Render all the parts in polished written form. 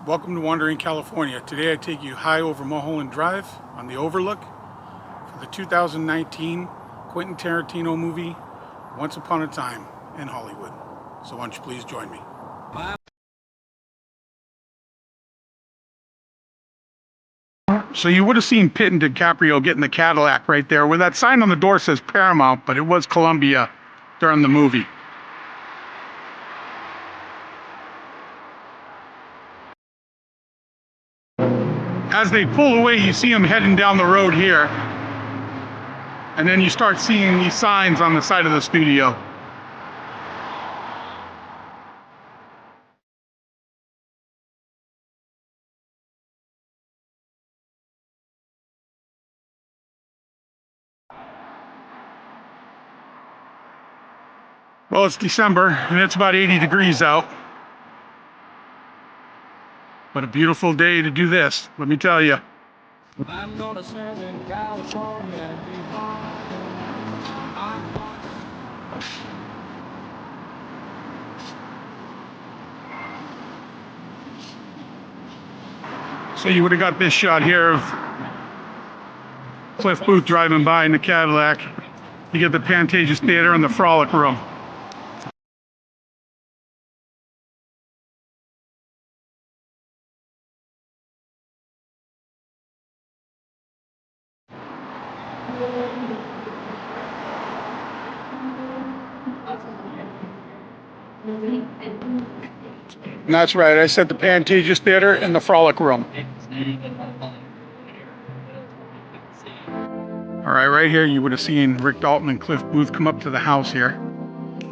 Welcome to Wandering California. Today I take you high over Mulholland Drive on the overlook for the 2019 Quentin Tarantino movie, Once Upon a Time in Hollywood. So why don't you please join me. So you would have seen Pitt and DiCaprio getting the Cadillac right there, where that sign on the door says Paramount, but it was Columbia during the movie. As they pull away, you see them heading down the road here. And then you start seeing these signs on the side of the studio. Well, it's December and it's about 80 degrees out. What a beautiful day to do this, let me tell you. I'm gonna serve in California. So you would have got this shot here of Cliff Booth driving by in the Cadillac. You get the Pantages Theater and the Frolic Room. And that's right, I said the Pantages Theater and the Frolic Room. All right, right here you would have seen Rick Dalton and Cliff Booth come up to the house here.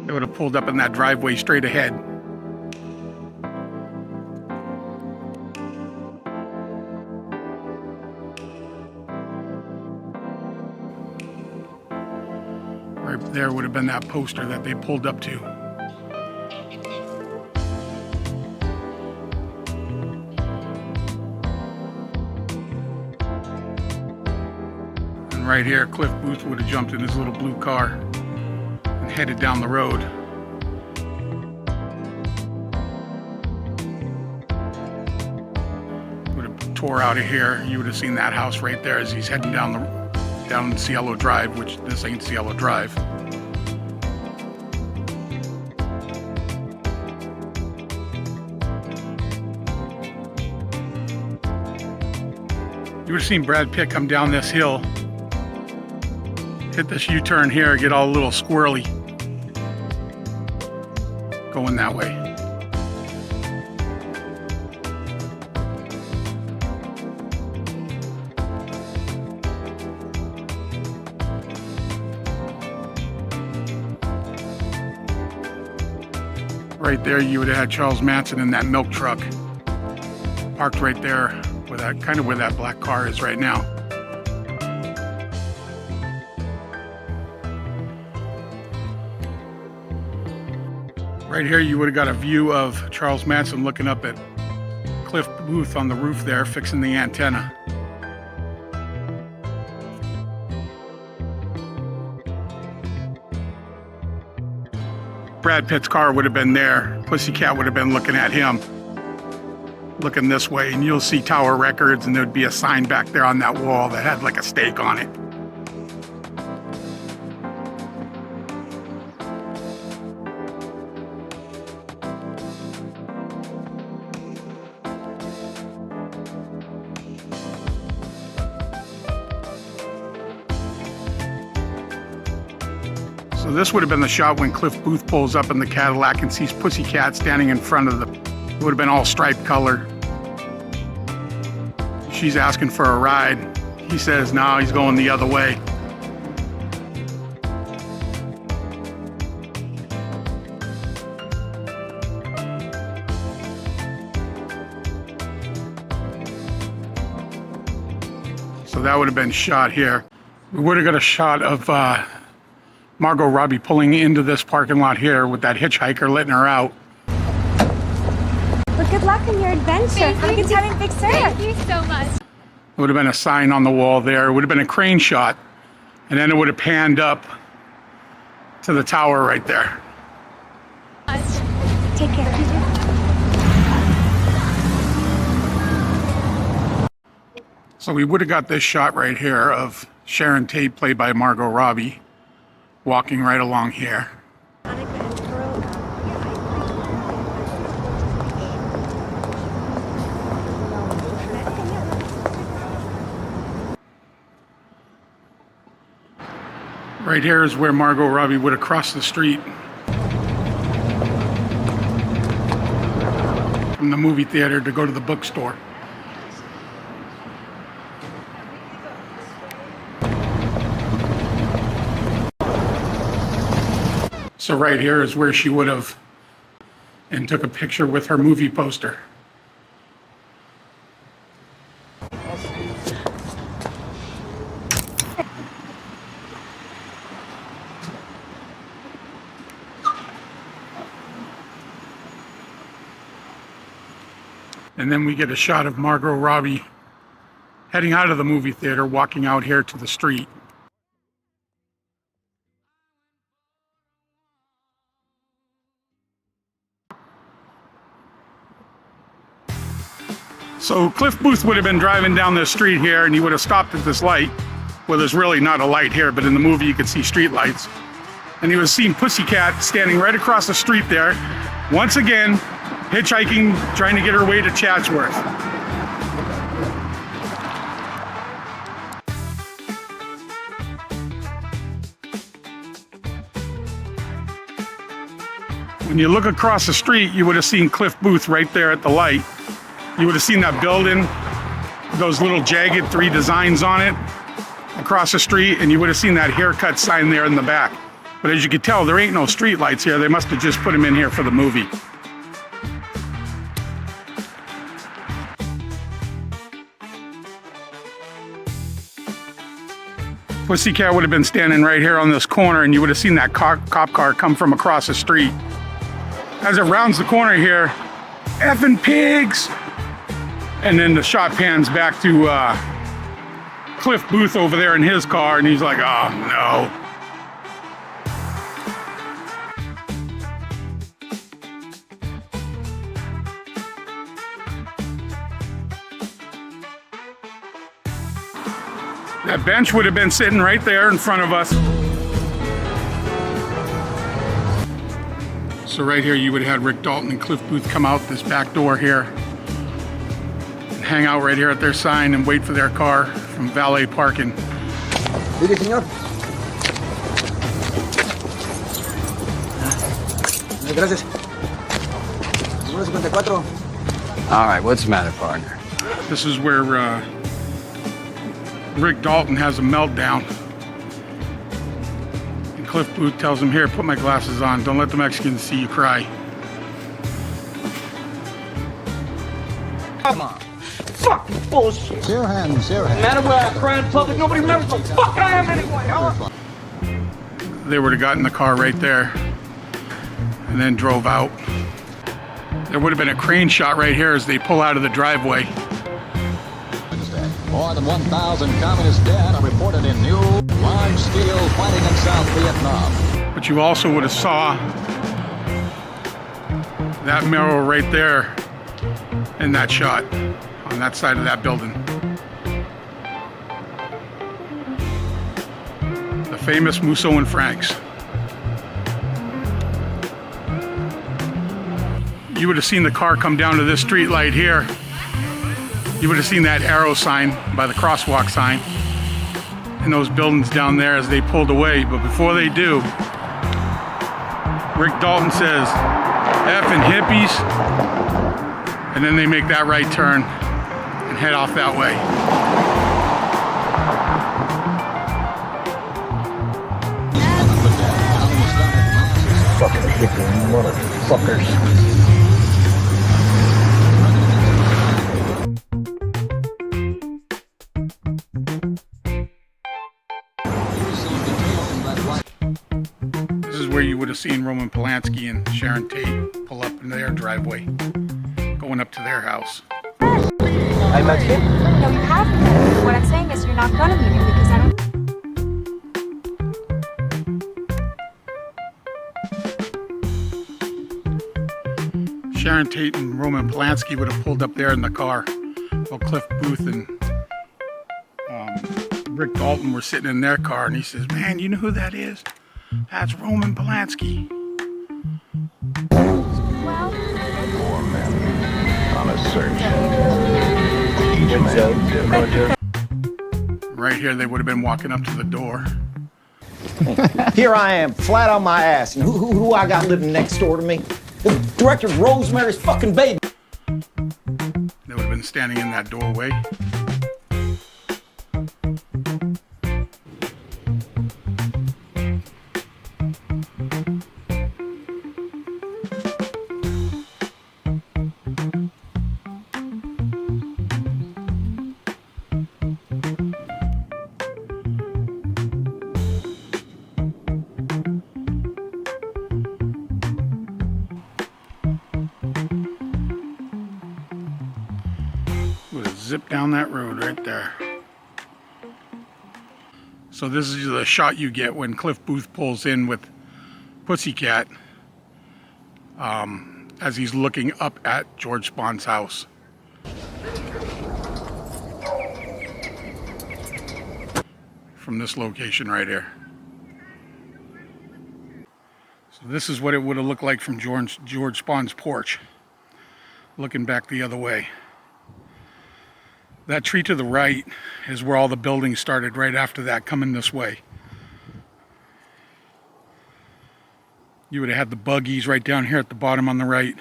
They would have pulled up in that driveway straight ahead. Right there would have been that poster that they pulled up to. Right here, Cliff Booth would have jumped in his little blue car and headed down the road. Would have tore out of here. You would have seen that house right there as he's heading down Cielo Drive, which this ain't Cielo Drive. You would have seen Brad Pitt come down this hill, hit this U-turn here, get all a little squirrely going that way. Right there you would have had Charles Manson in that milk truck parked right there where that kind of where that black car is right now. Right here you would have got a view of Charles Manson looking up at Cliff Booth on the roof there fixing the antenna. Brad Pitt's car would have been there. Pussycat would have been looking at him, looking this way, and you'll see Tower Records, and there'd be a sign back there on that wall that had like a stake on it. So this would have been the shot when Cliff Booth pulls up in the Cadillac and sees Pussycat standing in front of it would have been all striped color. She's asking for a ride. He says no, he's going the other way. So that would have been shot here. We would have got a shot of Margot Robbie pulling into this parking lot here with that hitchhiker letting her out. Well, good luck in your adventure. Have a good time in Big Sur. Thank you so much. It would have been a sign on the wall there. It would have been a crane shot. And then it would have panned up to the tower right there. Take care. So we would have got this shot right here of Sharon Tate, played by Margot Robbie, walking right along here. Right here is where Margot Robbie would have crossed the street from the movie theater to go to the bookstore. So right here is where she would have and took a picture with her movie poster. And then we get a shot of Margot Robbie heading out of the movie theater, walking out here to the street. So Cliff Booth would have been driving down this street here, and he would have stopped at this light. Well, there's really not a light here, but in the movie you could see street lights. And he was seeing Pussycat standing right across the street there, once again, hitchhiking, trying to get her way to Chatsworth. When you look across the street, you would have seen Cliff Booth right there at the light. You would have seen that building, those little jagged 3 designs on it across the street, and you would have seen that haircut sign there in the back. But as you can tell, there ain't no street lights here. They must have just put him in here for the movie. Pussycat would have been standing right here on this corner, and you would have seen that cop car come from across the street. As it rounds the corner here, effing pigs! And then the shot pans back to Cliff Booth over there in his car, and he's like, oh no. That bench would have been sitting right there in front of us. So right here you would have had Rick Dalton and Cliff Booth come out this back door here and hang out right here at their sign and wait for their car from valet parking. Mire, señor. Gracias. Número 54. All right, what's the matter, partner? This is where Rick Dalton has a meltdown. And Cliff Booth tells him, here, put my glasses on. Don't let the Mexicans see you cry. Come on. Fucking bullshit. Share hands, share hands. No matter where I cry in public, nobody remembers the fuck I am anyway, huh? They would have gotten the car right there and then drove out. There would have been a crane shot right here as they pull out of the driveway. More than 1,000 communist dead are reported in new large-scale fighting in South Vietnam. But you also would have saw that mural right there in that shot on that side of that building. The famous Musso and Frank's. You would have seen the car come down to this street light here. You would have seen that arrow sign by the crosswalk sign and those buildings down there as they pulled away. But before they do, Rick Dalton says, effing hippies. And then they make that right turn and head off that way. Fucking hippie motherfuckers. This is where you would have seen Roman Polanski and Sharon Tate pull up in their driveway, going up to their house. I'm Mexican? No, you haven't. What I'm saying is you're not gonna meet him because I don't. Sharon Tate and Roman Polanski would have pulled up there in the car while Cliff Booth and Rick Dalton were sitting in their car, and he says, "Man, you know who that is? That's Roman Polanski." Well, Four men on a search. Each man different. Right here, they would have been walking up to the door. Here I am, flat on my ass, and who I got living next door to me? The director of Rosemary's fucking Baby. They would have been standing in that doorway. Would have zipped down that road right there. So this is the shot you get when Cliff Booth pulls in with Pussycat as he's looking up at George Spahn's house. From this location right here. So this is what it would have looked like from George Spahn's porch, looking back the other way. That tree to the right is where all the buildings started right after that, coming this way. You would have had the buggies right down here at the bottom on the right.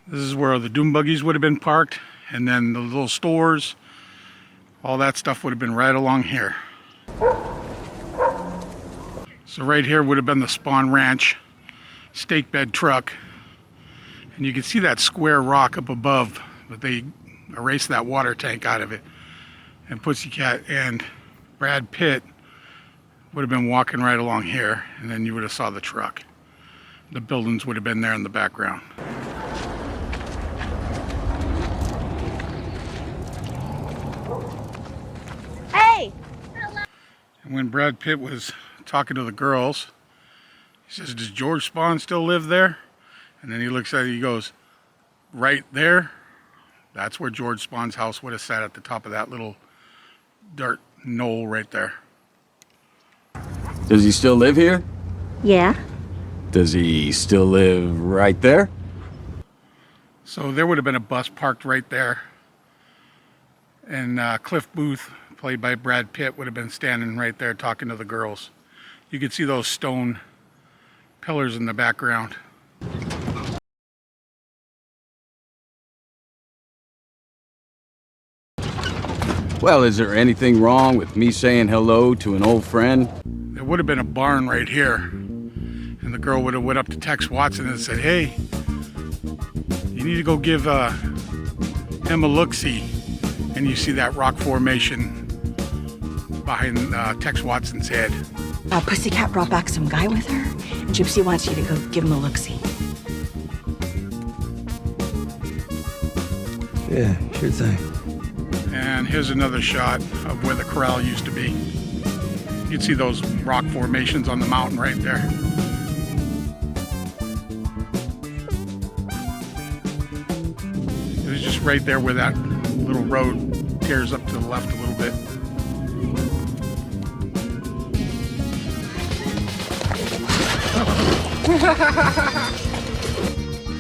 This is where the doom buggies would have been parked, and then the little stores, all that stuff would have been right along here. So right here would have been the Spahn Ranch stake bed truck. And you can see that square rock up above, but they erased that water tank out of it. And Pussycat and Brad Pitt would have been walking right along here, and then you would have saw the truck. The buildings would have been there in the background. hey! And when Brad Pitt was talking to the girls, he says, "Does George Spahn still live there?" And then he looks at it, he goes, "Right there, that's where George Spahn's house would have sat, at the top of that little dirt knoll right there." Does he still live here? Yeah? Does he still live right there? So there would have been a bus parked right there. And Cliff Booth, played by Brad Pitt, would have been standing right there talking to the girls. You could see those stone pillars in the background. Well, is there anything wrong with me saying hello to an old friend? There would have been a barn right here. And the girl would have went up to Tex Watson and said, "Hey, you need to go give him a look-see." And you see that rock formation behind Tex Watson's head. Pussycat brought back some guy with her, and Gypsy wants you to go give him a look-see. Yeah, sure thing. And here's another shot of where the corral used to be. You can see those rock formations on the mountain right there. It was just right there where that little road tears up to the left a little bit.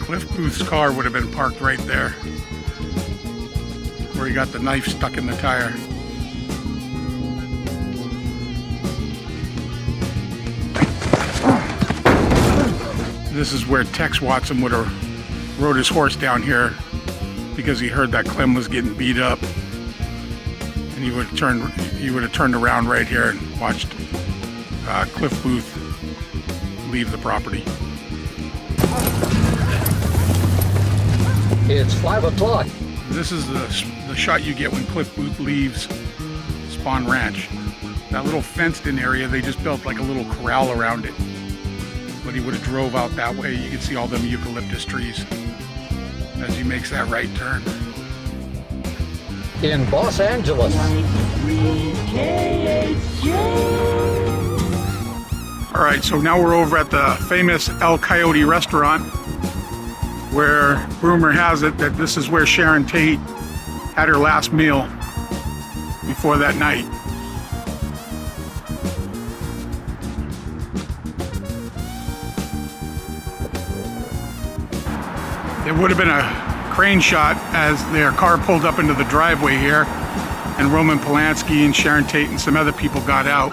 Cliff Booth's car would have been parked right there, where he got the knife stuck in the tire. This is where Tex Watson would have rode his horse down here because he heard that Clem was getting beat up, and he would have turned around right here and watched Cliff Booth leave the property. It's 5 o'clock. This is the shot you get when Cliff Booth leaves Spahn Ranch. That little fenced-in area, they just built like a little corral around it. But he would have drove out that way. You can see all them eucalyptus trees as he makes that right turn. In Los Angeles. All Alright, so now we're over at the famous El Coyote Restaurant, where rumor has it that this is where Sharon Tate had her last meal before that night. There would have been a crane shot as their car pulled up into the driveway here, and Roman Polanski and Sharon Tate and some other people got out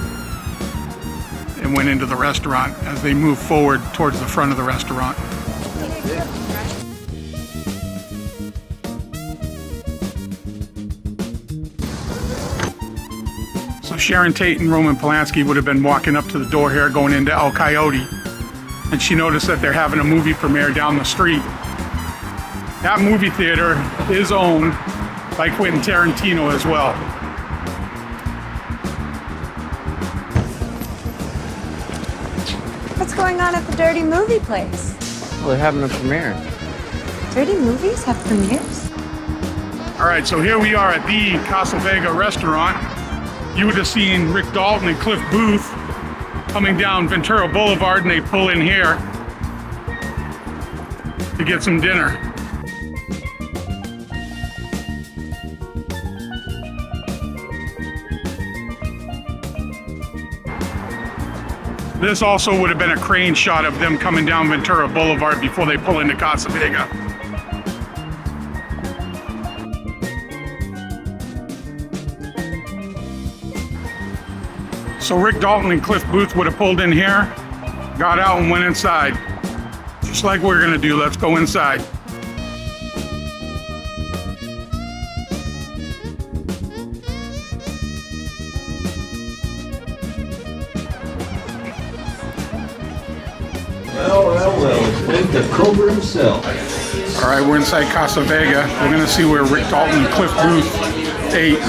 and went into the restaurant as they moved forward towards the front of the restaurant. So Sharon Tate and Roman Polanski would have been walking up to the door here going into El Coyote, and she noticed that they're having a movie premiere down the street. That movie theater is owned by Quentin Tarantino as well. What's going on at the dirty movie place? Well, they're having a premiere. Dirty movies have premieres? All right, so here we are at the Casa Vege Restaurant. You would have seen Rick Dalton and Cliff Booth coming down Ventura Boulevard, and they pull in here to get some dinner. This also would have been a crane shot of them coming down Ventura Boulevard before they pull into Casa Vega. So Rick Dalton and Cliff Booth would have pulled in here, got out and went inside. Just like we're gonna do, let's go inside. Well, it's the Cobra himself. All right, we're inside Casa Vega. We're gonna see where Rick Dalton and Cliff Booth ate.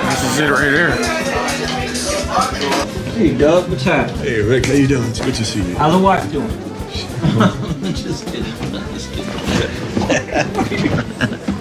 This is it right here. Hey, Doug, what's happening? Hey, Rick, how you doing? It's good to see you. How's the wife doing? Just kidding. Just kidding.